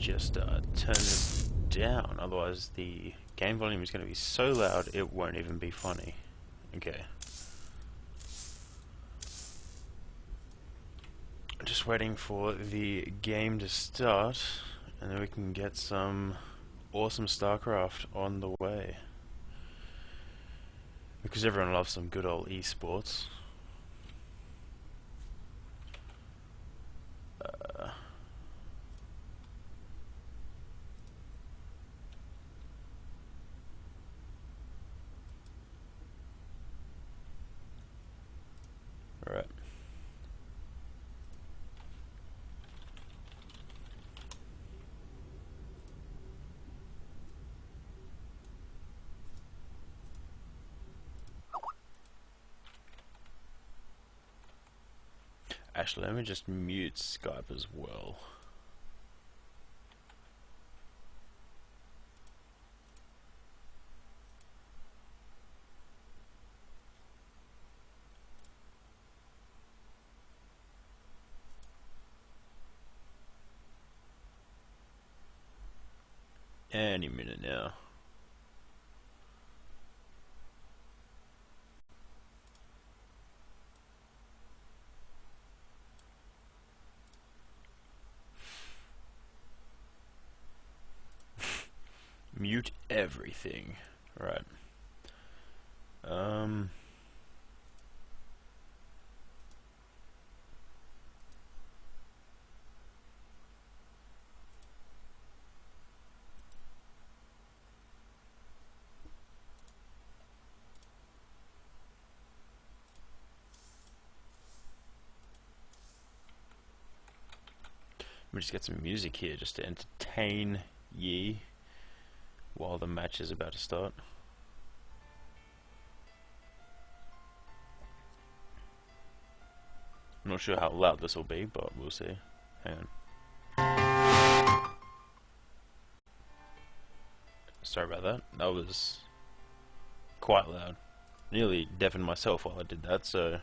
just turn it down, otherwise the game volume is going to be so loud it won't even be funny. Okay. Just waiting for the game to start, and then we can get some awesome StarCraft on the way. Because everyone loves some good old esports. Alright. Actually, let me just mute Skype as well. Any minute now. Mute everything. Right. Let me just get some music here just to entertain ye while the match is about to start. I'm not sure how loud this will be, but we'll see. Hang on. Sorry about that. That was quite loud. Nearly deafened myself while I did that, so...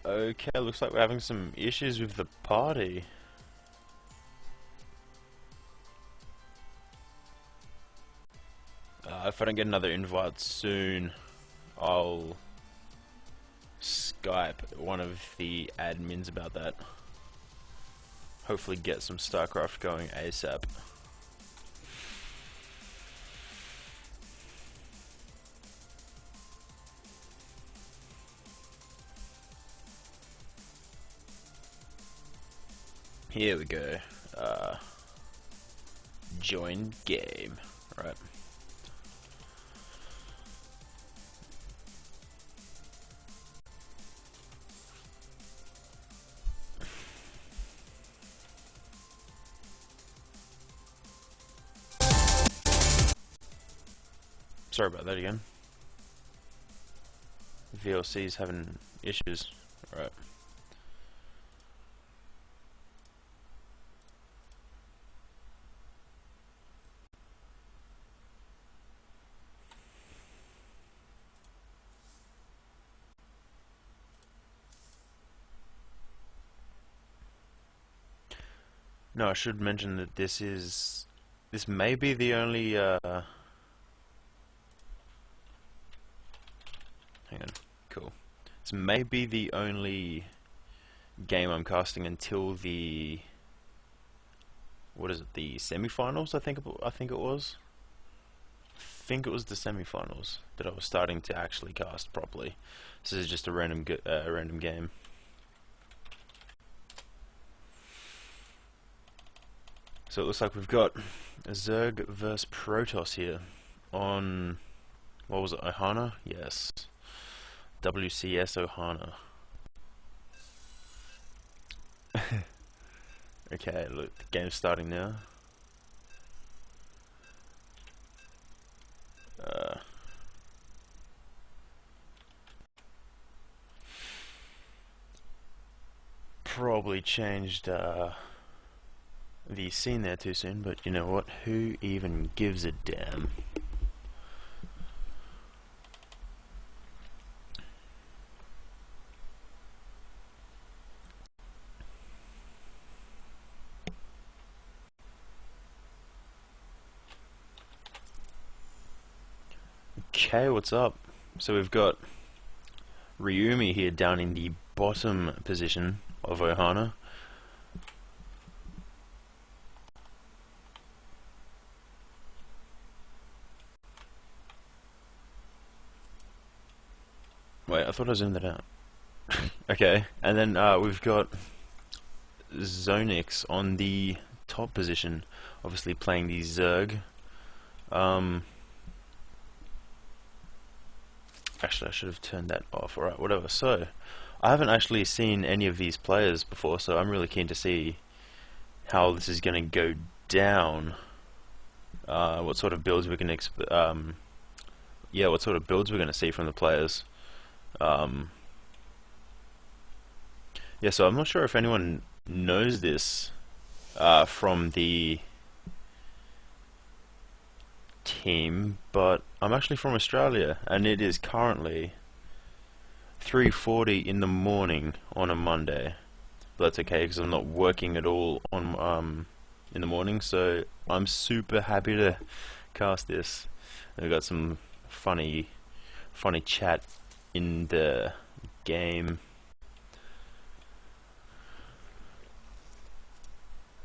Okay, looks like we're having some issues with the party. If I don't get another invite soon, I'll Skype one of the admins about that. Hopefully get some StarCraft going ASAP. Here we go. Join game. Right. Sorry about that again. VLC's having issues. Right. No, I should mention that this may be the only, hang on, cool. This may be the only game I'm casting until the, what is it, the semi-finals, I think it was? think it was the semi-finals that I was starting to actually cast properly. This is just a random game. So it looks like we've got Zerg versus Protoss here on, what was it, Ohana? Yes. WCS Ohana. Okay, look, the game's starting now. Probably changed the scene there too soon, but you know what? Who even gives a damn? Okay, what's up? So we've got Ryumi here down in the bottom position of Ohana. Wait, I thought I zoomed that out. Okay, and then we've got Zonix on the top position, obviously playing the Zerg. Actually, I should have turned that off. Alright, whatever. So, I haven't actually seen any of these players before, so I'm really keen to see how this is going to go down. What sort of builds we're going to what sort of builds we're going to see from the players. Yeah, so I'm not sure if anyone knows this from the team, but I'm actually from Australia, and it is currently 3:40 in the morning on a Monday. But that's okay, because I'm not working at all on in the morning, so I'm super happy to cast this. I've got some funny chat in the game.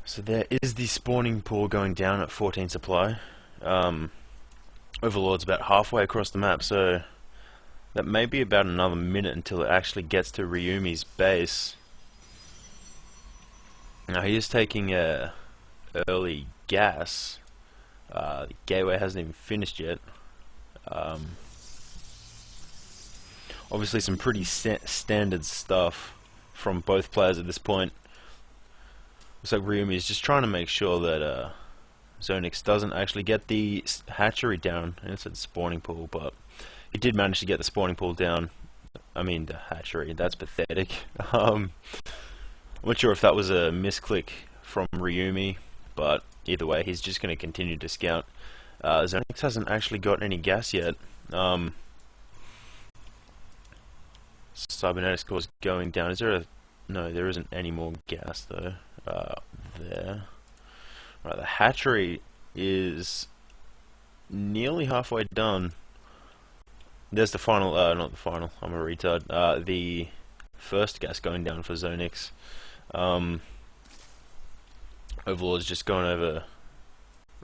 So there is the spawning pool going down at 14 supply. Overlord's about halfway across the map, so that may be about another minute until it actually gets to Ryumi's base. Now he is taking a early gas. The gateway hasn't even finished yet. Obviously some pretty standard stuff from both players at this point. Looks like Ryumi is just trying to make sure that Zonix doesn't actually get the hatchery down, and it's at the spawning pool, but he did manage to get the spawning pool down. I mean, the hatchery, that's pathetic. I'm not sure if that was a misclick from Ryumi, but either way, he's just going to continue to scout. Zonix hasn't actually got any gas yet. Cybernetics core is going down. Is there a... No, there isn't any more gas though. There. Right, the hatchery is nearly halfway done. There's the final, not the final, I'm a retard. The first gas going down for Zonix. Overlord's just going over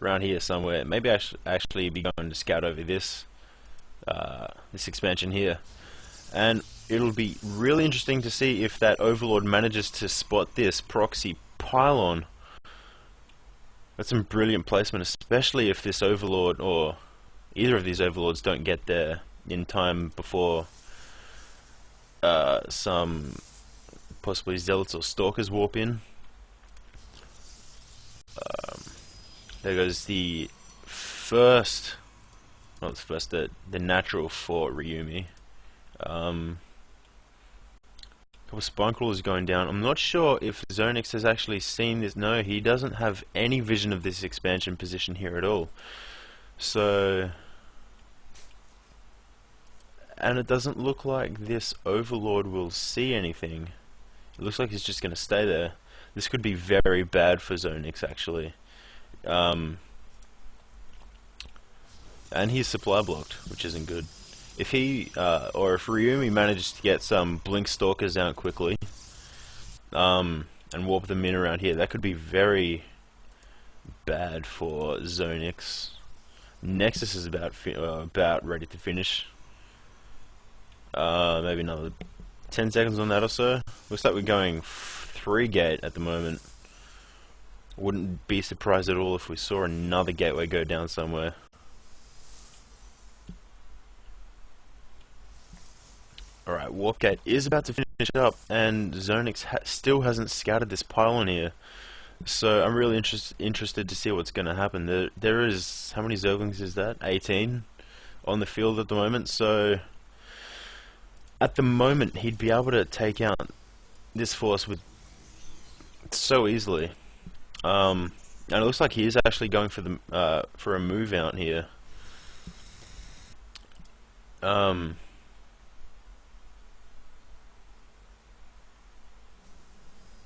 around here somewhere. Maybe I should actually be going to scout over this this expansion here. And it'll be really interesting to see if that Overlord manages to spot this proxy pylon. That's some brilliant placement, especially if this Overlord, or either of these Overlords, don't get there in time before some possibly Zealots or Stalkers warp in. There goes the first, not the first, the natural for Ryumi. Couple of spine crawlers going down. I'm not sure if Zonix has actually seen this. No, he doesn't have any vision of this expansion position here at all. So, and it doesn't look like this Overlord will see anything. It looks like he's just going to stay there. This could be very bad for Zonix, actually. And he's supply blocked, which isn't good. If he, or if Ryumi manages to get some Blink Stalkers out quickly, and warp them in around here, that could be very bad for Zonix. Nexus is about ready to finish. Maybe another 10 seconds on that or so. Looks like we're going 3 gate at the moment. Wouldn't be surprised at all if we saw another gateway go down somewhere. Alright, warp gate is about to finish up, and Zonix still hasn't scattered this pylon here. So I'm really interested to see what's going to happen. There is, how many Zerglings is that? 18 on the field at the moment. So at the moment he'd be able to take out this force with so easily. And it looks like he is actually going for the for a move out here.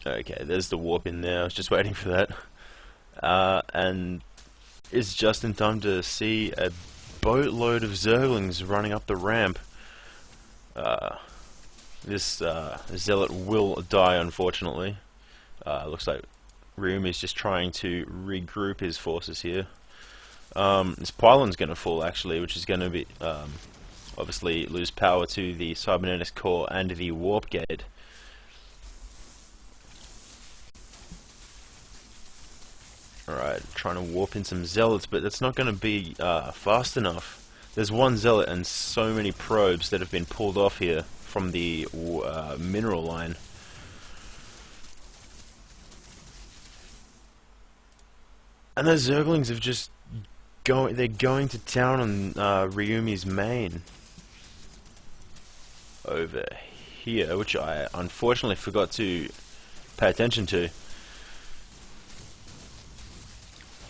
Okay, there's the warp in there. I was just waiting for that. And it's just in time to see a boatload of Zerglings running up the ramp. This zealot will die, unfortunately. Looks like Ryumi is just trying to regroup his forces here. This pylon's going to fall, actually, which is going to be obviously lose power to the cybernetics core and the warp gate. Alright, trying to warp in some zealots, but that's not going to be fast enough. There's one zealot and so many probes that have been pulled off here from the mineral line. And those Zerglings have just they're going to town on Ryumi's main over here, which I unfortunately forgot to pay attention to.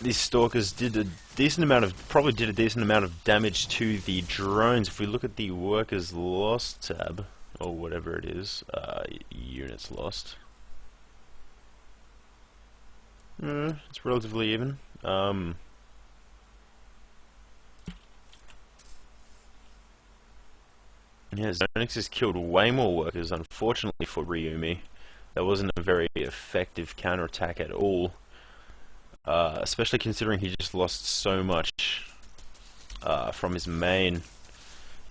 These stalkers did a decent amount of damage to the drones. If we look at the workers lost tab, or whatever it is, units lost. It's relatively even. Yeah, Zonix has killed way more workers, unfortunately for Ryumi. That wasn't a very effective counterattack at all. Especially considering he just lost so much from his main.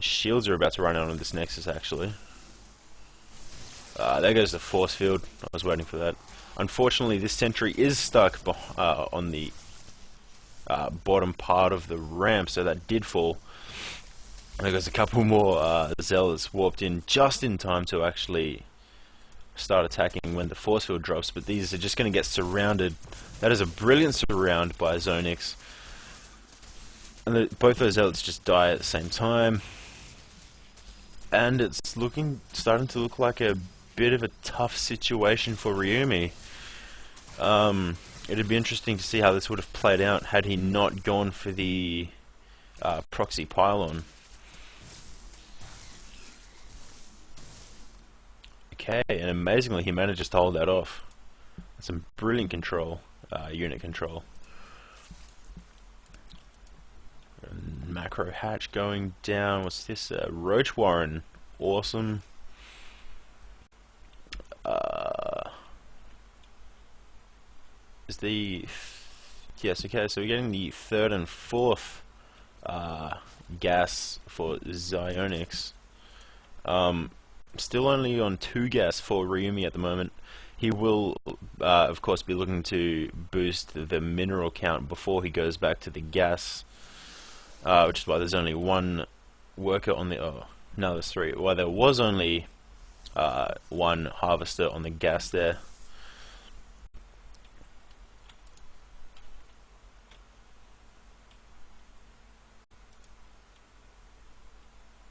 Shields are about to run out on this Nexus, actually. There goes the force field. I was waiting for that. Unfortunately, this sentry is stuck on the bottom part of the ramp, so that did fall. There goes a couple more zealots warped in just in time to actually start attacking when the force field drops, but these are just going to get surrounded. That is a brilliant surround by Zonix. And both those zealots just die at the same time. And it's starting to look like a bit of a tough situation for Ryumi. It'd be interesting to see how this would have played out had he not gone for the proxy pylon. Okay, and amazingly he manages to hold that off. That's some brilliant control, unit control. Macro hatch going down. What's this? Roach Warren. Awesome. Is the yes? Okay, so we're getting the 3rd and 4th gas for Psionics. Still only on 2 gas for Ryumi at the moment. He will, of course, be looking to boost the mineral count before he goes back to the gas. Which is why there's only 1 worker on the... Oh, no, there's 3. Why there was only 1 harvester on the gas there.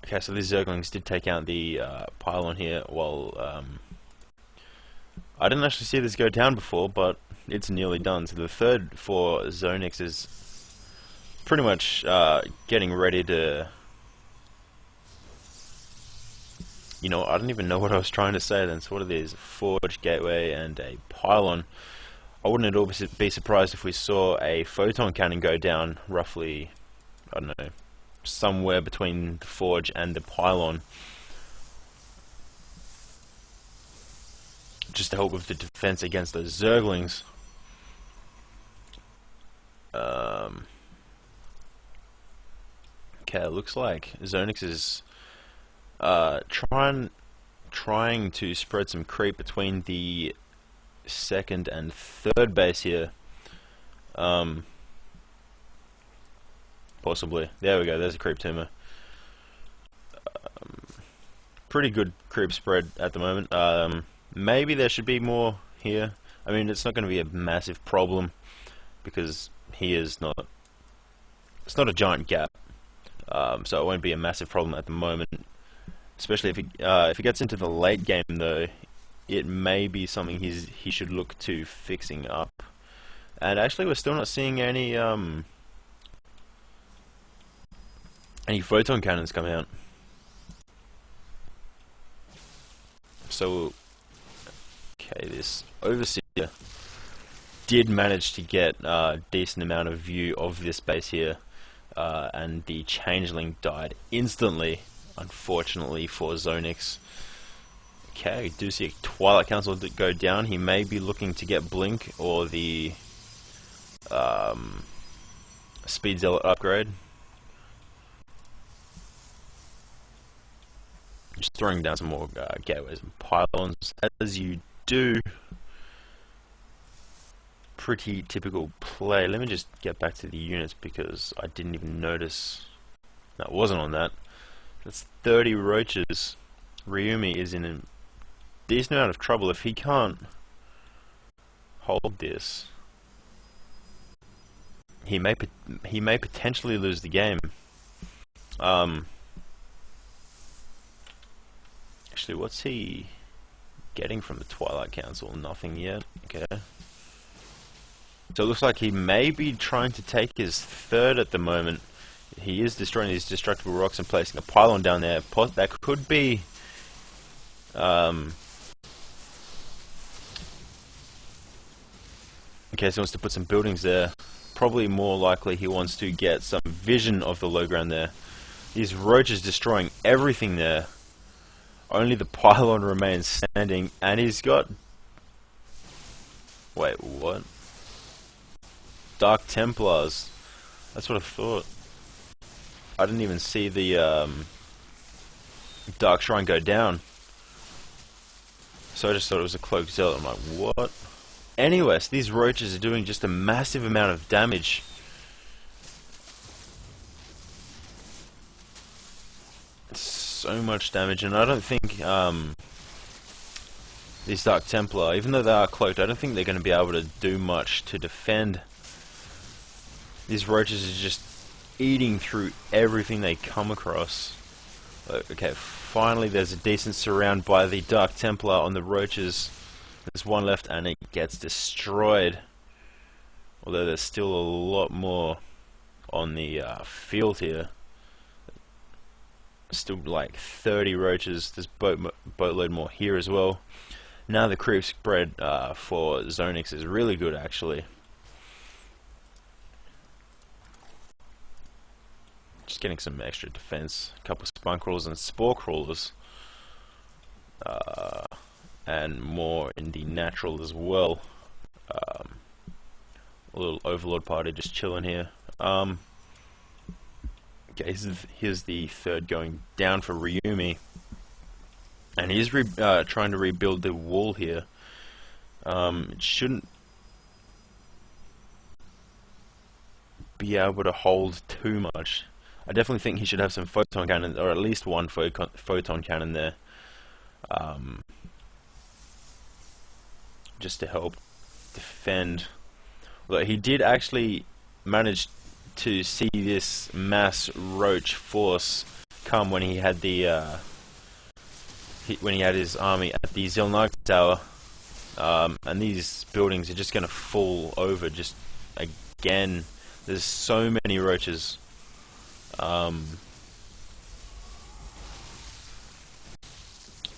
Okay, so these Zerglings did take out the pylon here, while... I didn't actually see this go down before, but it's nearly done. So the 3rd for Zonix is pretty much getting ready to... You know, I don't even know what I was trying to say then. So what are these? Forge, gateway, and a pylon. I wouldn't at all be surprised if we saw a photon cannon go down roughly, I don't know, somewhere between the forge and the pylon. Just to help with the defense against those Zerglings. Okay, it looks like Zonix is trying to spread some creep between the second and third base here. Possibly. There we go, there's a creep tumor. Pretty good creep spread at the moment. Maybe there should be more here. I mean, it's not going to be a massive problem because it's not a giant gap. So it won't be a massive problem at the moment. Especially if he gets into the late game, though, it may be something he should look to fixing up. And actually, we're still not seeing any photon cannons come out. So, okay, this Overseer did manage to get a decent amount of view of this base here, and the Changeling died instantly, unfortunately for Zonix. Okay, we do see a Twilight Council go down. He may be looking to get Blink or the Speed Zealot upgrade. Just throwing down some more gateways and pylons, as you do. Pretty typical play. Let me just get back to the units because I didn't even notice that wasn't on that. That's 30 roaches. Ryumi is in a decent amount of trouble if he can't hold this. He may potentially lose the game. Actually, what's he getting from the Twilight Council? Nothing yet. Okay. So it looks like he may be trying to take his third at the moment. He is destroying these destructible rocks and placing a pylon down there. That could be okay, so he wants to put some buildings there. Probably more likely he wants to get some vision of the low ground there. These roaches destroying everything there. Only the pylon remains standing, and he's got... Wait, what? Dark Templars. That's what I thought. I didn't even see the Dark Shrine go down. So I just thought it was a Cloaked Zealot. I'm like, what? Anyways, these roaches are doing just a massive amount of damage. So much damage, and I don't think these Dark Templar, even though they are cloaked, I don't think they're going to be able to do much to defend. These roaches are just eating through everything they come across. Okay, finally there's a decent surround by the Dark Templar on the roaches. There's one left and it gets destroyed. Although there's still a lot more on the field here. Still like 30 roaches. There's boatload more here as well. Now the creep spread for Zonix is really good actually. Just getting some extra defense. A couple of spine crawlers and spore crawlers. And more in the natural as well. A little Overlord party just chilling here. Okay, here's the third going down for Ryumi. And he's trying to rebuild the wall here. It shouldn't be able to hold too much. I definitely think he should have some photon cannon, or at least one photon cannon there. Just to help defend. Although he did actually manage to see this mass roach force come when he had the when he had his army at the Zilnag Tower, and these buildings are just going to fall over just again. There's so many roaches.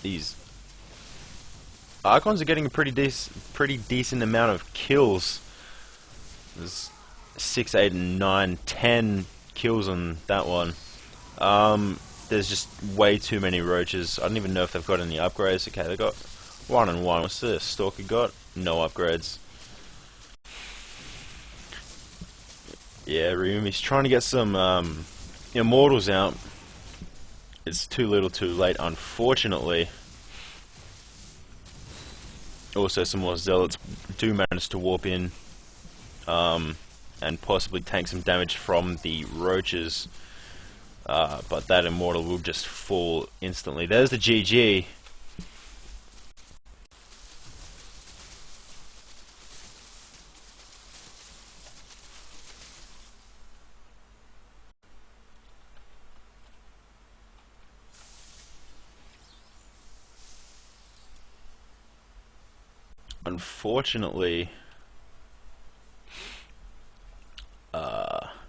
These Archons are getting a pretty decent amount of kills. There's 6, 8, and 9, 10 kills on that one. There's just way too many roaches. I don't even know if they've got any upgrades. Okay, they got 1 and 1. What's this? Stalker got? No upgrades. Yeah, Ryumi's trying to get some Immortal's out. It's too little too late, unfortunately. Also, some more zealots do manage to warp in and possibly tank some damage from the roaches, but that Immortal will just fall instantly. There's the GG. Unfortunately,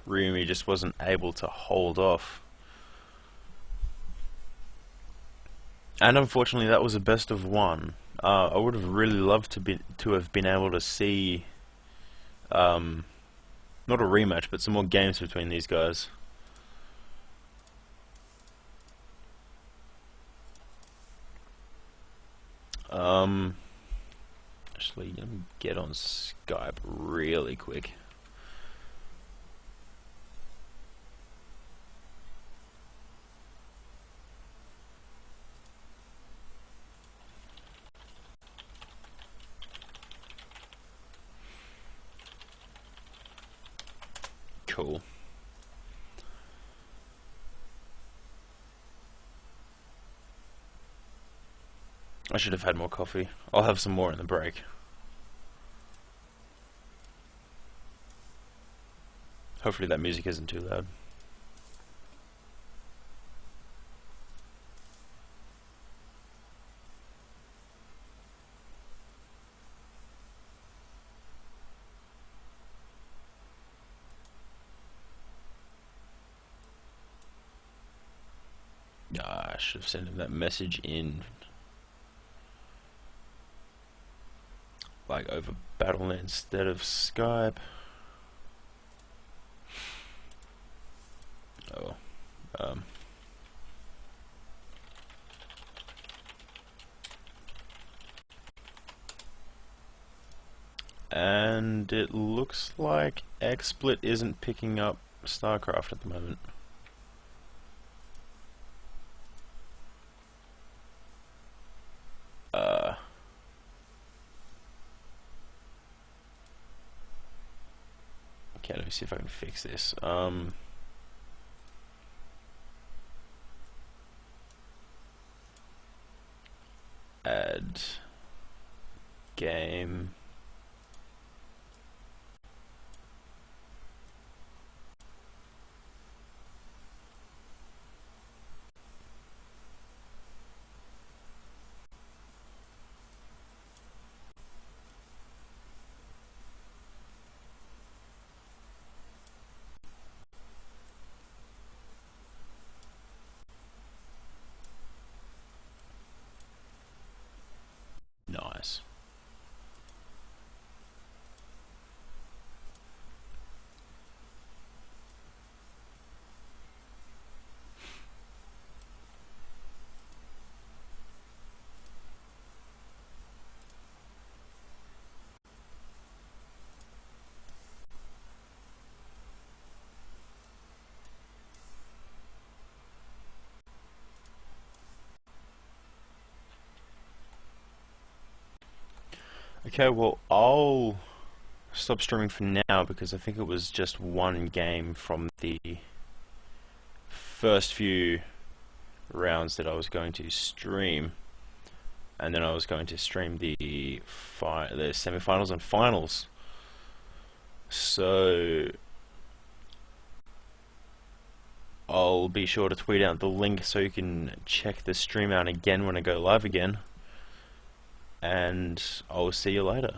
Ryumi just wasn't able to hold off. And unfortunately, that was a best of one. I would have really loved to have been able to see, not a rematch, but some more games between these guys. Actually, let me get on Skype really quick. Cool. I should have had more coffee. I'll have some more in the break. Hopefully that music isn't too loud. I should have sent him that message in, like, over Battle.net instead of Skype. Oh, and it looks like XSplit isn't picking up StarCraft at the moment. Okay, let me see if I can fix this. Add game. Nice. Okay, well, I'll stop streaming for now because I think it was just one game from the first few rounds that I was going to stream, and then I was going to stream the semi-finals and finals. So I'll be sure to tweet out the link so you can check the stream out again when I go live again, and I'll see you later.